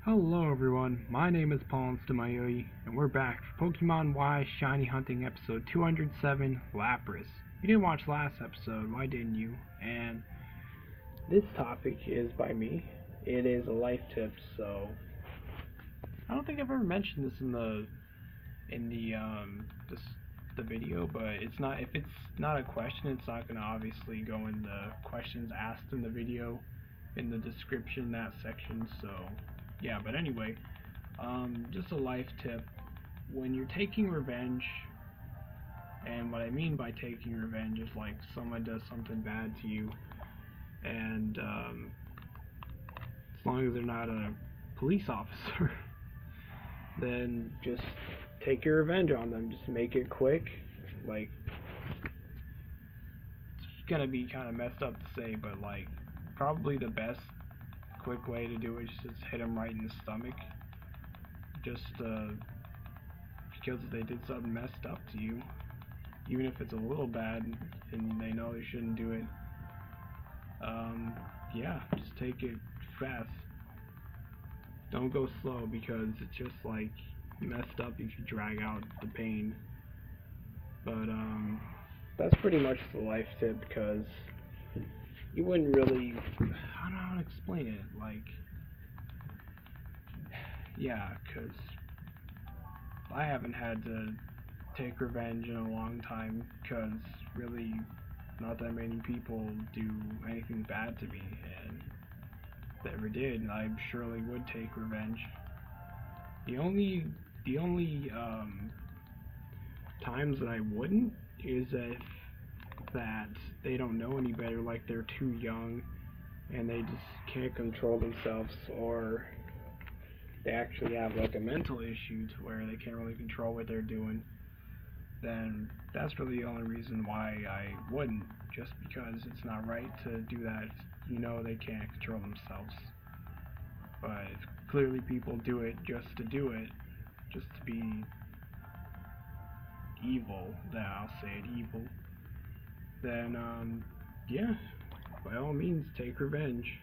Hello everyone, my name is Paul Stamayoi, and we're back for Pokemon Y Shiny Hunting episode 207, Lapras. You didn't watch last episode, why didn't you? And this topic is by me. It is a life tip, so I don't think I've ever mentioned this in the video, but it's not, if it's not a question, it's not gonna obviously go in the questions asked in the video in the description, that section. So yeah, but anyway, just a life tip. When you're taking revenge, and what I mean by taking revenge is like someone does something bad to you, and as long as they're not a police officer, then just take your revenge on them. Just make it quick. Like, it's gonna be kind of messed up to say, but like, probably the best quick way to do it is just hit them right in the stomach. Just because they did something messed up to you, even if it's a little bad and they know they shouldn't do it. Yeah, just take it fast. Don't go slow, because it's just like messed up if you drag out the pain. But that's pretty much the life tip, because you wouldn't really, I don't know how to explain it. Like, yeah, because I haven't had to take revenge in a long time, because really not that many people do anything bad to me, and if they ever did, I surely would take revenge. The only times that I wouldn't is if that they don't know any better, like they're too young and they just can't control themselves, or they actually have like a mental issue to where they can't really control what they're doing. Then that's really the only reason why I wouldn't, just because it's not right to do that if you know they can't control themselves. But if clearly people do it just to do it, just to be evil, then I'll say it, evil, then yeah, by all means take revenge.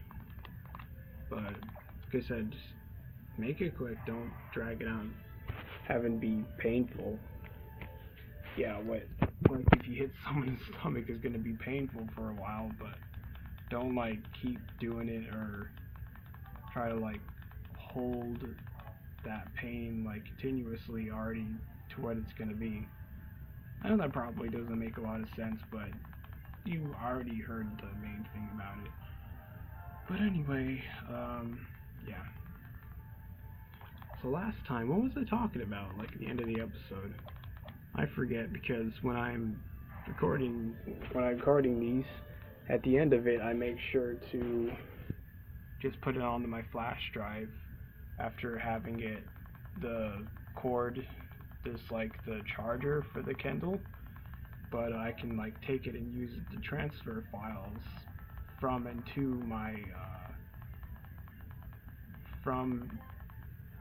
But like I said, just make it quick, don't drag it on, have it be painful. Yeah, what, like if you hit someone in the stomach is gonna be painful for a while, but don't like keep doing it or try to like hold that pain like continuously already to what it's gonna be. I know that probably doesn't make a lot of sense, but you already heard the main thing about it. But anyway, yeah. So last time, what was I talking about, like at the end of the episode? I forget, because when I'm recording these, at the end of it, I make sure to just put it onto my flash drive after having it, the cord, this like the charger for the Kindle, but I can like take it and use it to transfer files from and to my from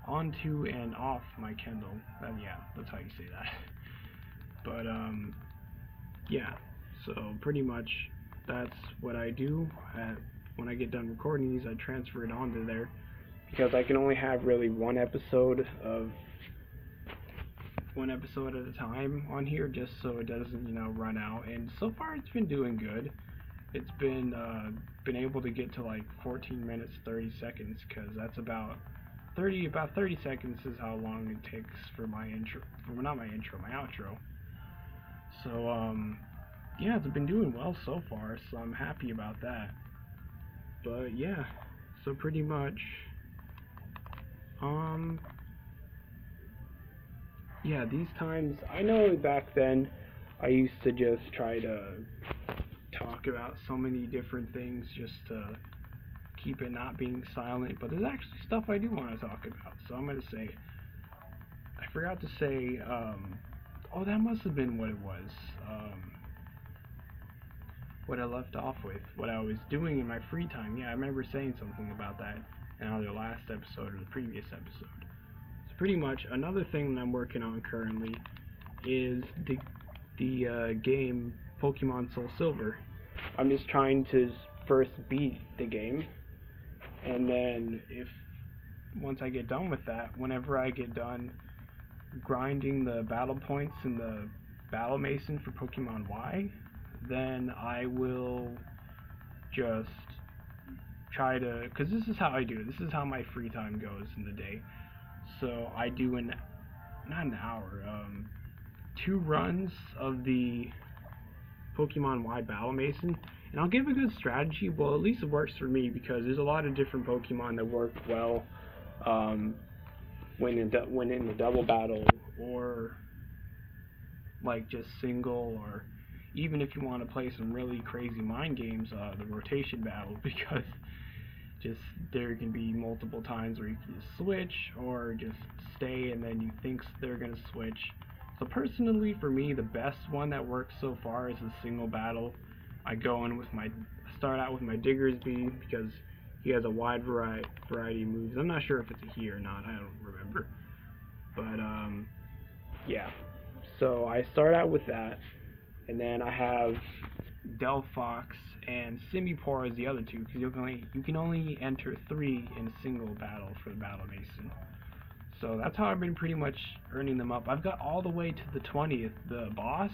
onto and off my Kindle. Yeah, that's how you say that. But yeah. So pretty much that's what I do. When I get done recording these, I transfer it onto there, because I can only have really one episode at a time on here, just so it doesn't, run out. And so far, it's been doing good. It's been able to get to like 14 minutes 30 seconds, because that's about 30 seconds is how long it takes for my intro, not my intro, my outro. So yeah, it's been doing well so far, so I'm happy about that. But yeah, so pretty much yeah, these times, I know back then I used to just try to talk about so many different things just to keep it not being silent, but there's actually stuff I do want to talk about. So I'm going to say, I forgot to say, oh, that must have been what it was. What I left off with, what I was doing in my free time. Yeah, I remember saying something about that in either the last episode or the previous episode. So pretty much, another thing that I'm working on currently is the game Pokemon Soul Silver. I'm just trying to first beat the game, and then if once I get done with that, whenever I get done grinding the battle points in the Battle Mason for Pokemon Y, then I will just try to, because this is how I do it. This is how my free time goes in the day. So I do not an hour, 2 runs of the Pokemon Y Battle Mason, and I'll give a good strategy. Well, at least it works for me because there's a lot of different Pokemon that work well when in the double battle, or like just single, or even if you want to play some really crazy mind games, the rotation battle, because just there can be multiple times where you can just switch or just stay and then you think they're going to switch. So personally, for me, the best one that works so far is a single battle. I start out with my Diggersby because he has a wide variety of moves. I'm not sure if it's a he or not, I don't remember. But yeah. So I start out with that, and then I have Delphox and Simipour as the other two, because you can only enter 3 in a single battle for the Battle Mason. So that's how I've been pretty much earning them up. I've got all the way to the 20th, the boss,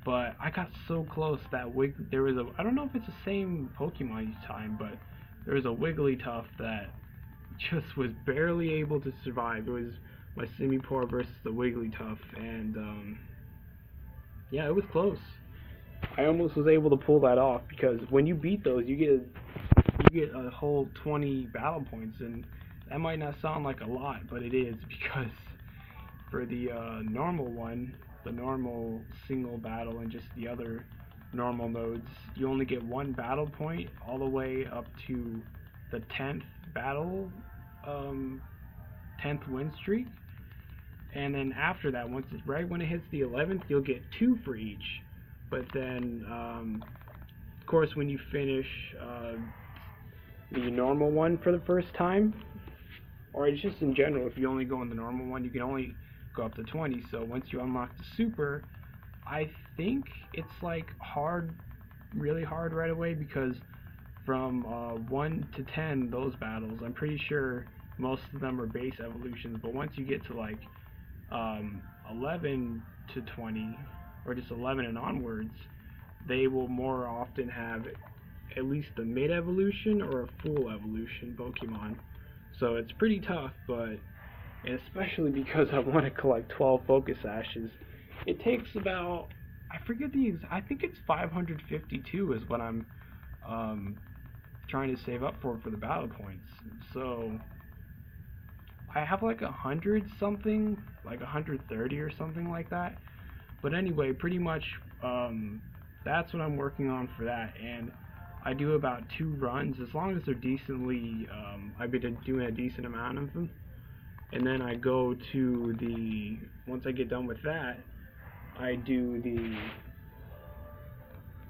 but I got so close that there was I don't know if it's the same Pokemon each time, but there was a Wigglytuff that just was barely able to survive. It was my Simipour versus the Wigglytuff, and yeah, it was close. I almost was able to pull that off, because when you beat those, you get a whole 20 battle points, and that might not sound like a lot, but it is, because for the normal one, the normal single battle and just the other normal modes, you only get 1 battle point all the way up to the 10th battle, 10th win streak, and then after that, right when it hits the 11th, you'll get 2 for each. But then, of course, when you finish the normal one for the first time, or it's just in general, if you only go in the normal one, you can only go up to 20. So once you unlock the super, I think it's like really hard right away, because from 1 to 10, those battles, I'm pretty sure most of them are base evolutions, but once you get to like 11 to 20, or just 11 and onwards, they will more often have at least a mid-evolution or a full evolution Pokemon. So it's pretty tough, but especially because I want to collect 12 Focus Ashes, it takes about, I think it's 552 is what I'm trying to save up for the battle points. So I have like 100 something, like 130 or something like that. But anyway, pretty much that's what I'm working on for that, and I do about 2 runs, as long as they're decently, I've been doing a decent amount of them, and then I go to once I get done with that, I do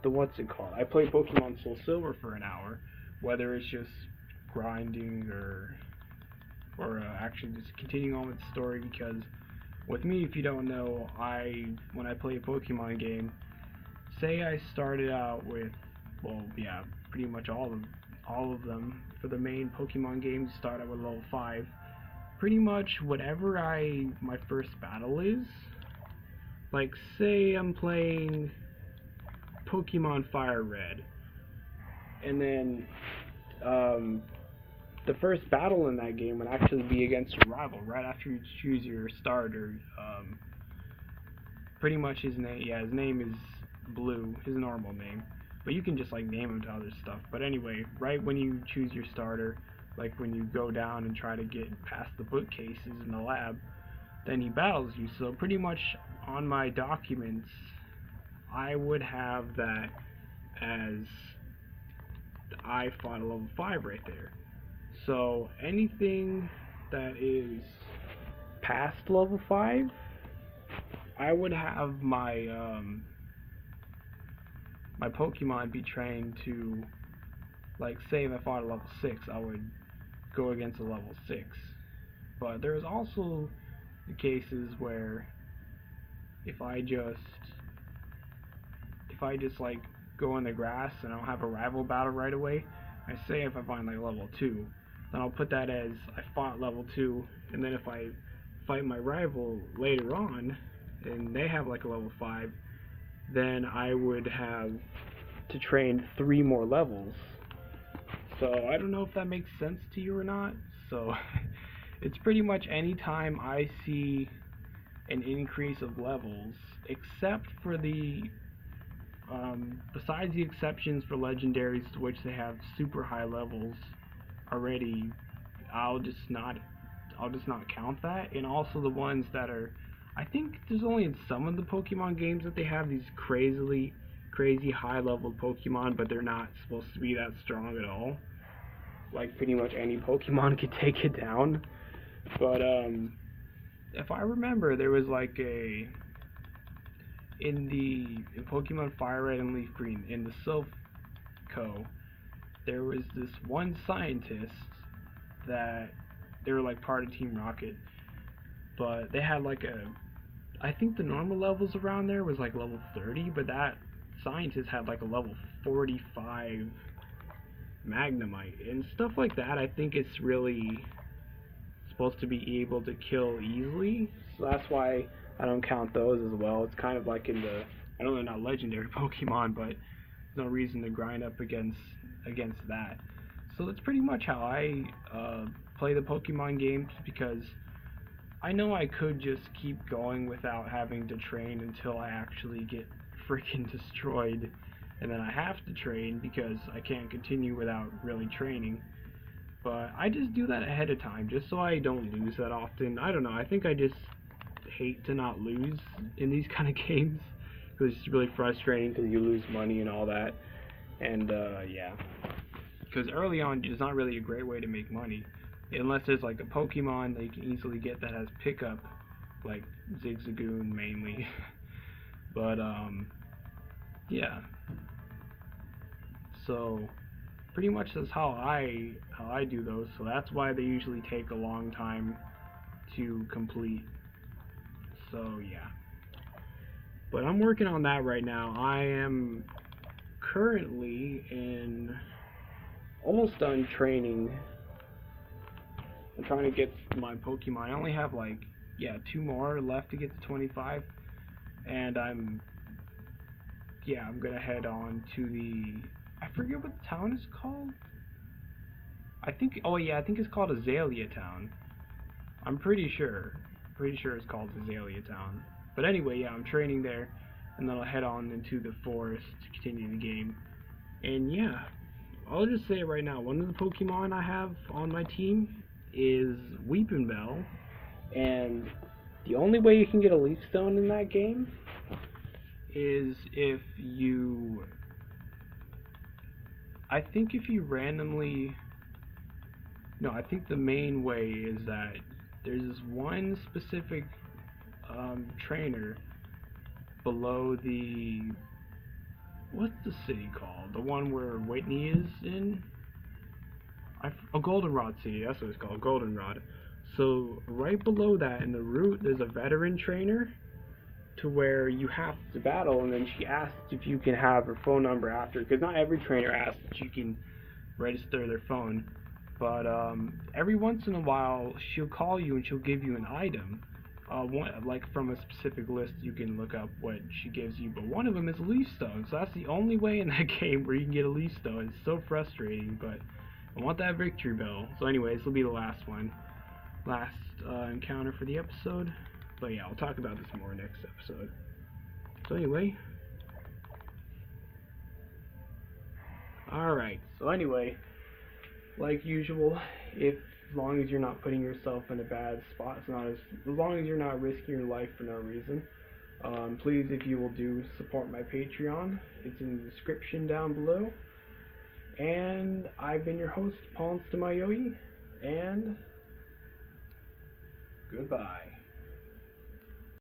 what's it called? I play Pokemon Soul Silver for an hour, whether it's just grinding or actually just continuing on with the story, because with me, if you don't know, when I play a Pokemon game, say I started out with, well, yeah, pretty much all of them for the main Pokemon games start out with level 5. Pretty much whatever my first battle is, like say I'm playing Pokemon Fire Red, and then the first battle in that game would actually be against your rival right after you choose your starter. Pretty much his name is Blue, his normal name, but you can just like name him to other stuff. But anyway, right when you choose your starter, like when you go down and try to get past the bookcases in the lab, then he battles you. So pretty much on my documents, I would have that as I fought a level 5 right there. So anything that is past level 5, I would have my my Pokemon be trained to, like say if I fought a level 6, I would go against a level 6. But there's also the cases where if I just like go in the grass and I don't have a rival battle right away, I say if I find like level 2, then I'll put that as I fought level 2, and then if I fight my rival later on, and they have like a level 5, then I would have to train 3 more levels. So I don't know if that makes sense to you or not. So it's pretty much any time I see an increase of levels, except for besides the exceptions for legendaries to which they have super high levels already, I'll just not count that. And also the ones that are, I think there's only in some of the Pokemon games that they have these crazy high level Pokemon, but they're not supposed to be that strong at all. Like pretty much any Pokemon could take it down. But if I remember, there was like in Pokemon Fire Red and Leaf Green, in the Silph Co, there was this one scientist that they were like part of Team Rocket, but they had like I think the normal levels around there was like level 30, but that scientist had like a level 45 Magnemite and stuff like that. I think it's really supposed to be able to kill easily, so that's why I don't count those as well. It's kind of like in the, I know they're not legendary Pokemon, but there's no reason to grind up against that. So that's pretty much how I play the Pokemon games, because I know I could just keep going without having to train until I actually get freaking destroyed, and then I have to train because I can't continue without really training. But I just do that ahead of time just so I don't lose that often. I don't know, I think I just hate to not lose in these kind of games, because it's really frustrating because you lose money and all that. And yeah, because early on it's not really a great way to make money unless there's like a Pokemon that you can easily get that has pickup, like Zigzagoon mainly. But yeah, so pretty much that's how I do those. So that's why they usually take a long time to complete. So yeah, but I'm working on that right now. I am currently almost done training. I'm trying to get my Pokemon. I only have like 2 more left to get to 25, and I'm gonna head on to I forget what the town is called. I think it's called Azalea Town. I'm pretty sure it's called Azalea Town. But anyway, yeah, I'm training there, and then I'll head on into the forest to continue the game. And yeah, I'll just say it right now, one of the Pokemon I have on my team is Weepinbell, and the only way you can get a Leaf Stone in that game is if you, I think the main way is that there's this one specific trainer below what's the city called? The one where Whitney is in? Goldenrod City, that's what it's called, Goldenrod. So right below that in the route, there's a veteran trainer to where you have to battle, and then she asks if you can have her phone number after, because not every trainer asks that you can register their phone. But every once in a while, she'll call you and she'll give you an item. Like from a specific list, you can look up what she gives you. But one of them is a Leaf Stone, so that's the only way in that game where you can get a Leaf Stone. It's so frustrating, but I want that victory bell. So anyway, this will be the last one. Last encounter for the episode. But yeah, I'll talk about this more next episode. So anyway. Alright, so anyway, like usual, as long as you're not putting yourself in a bad spot, as long as you're not risking your life for no reason, please, if you will support my Patreon. It's in the description down below. And I've been your host, Paul Stamayoyi, and goodbye.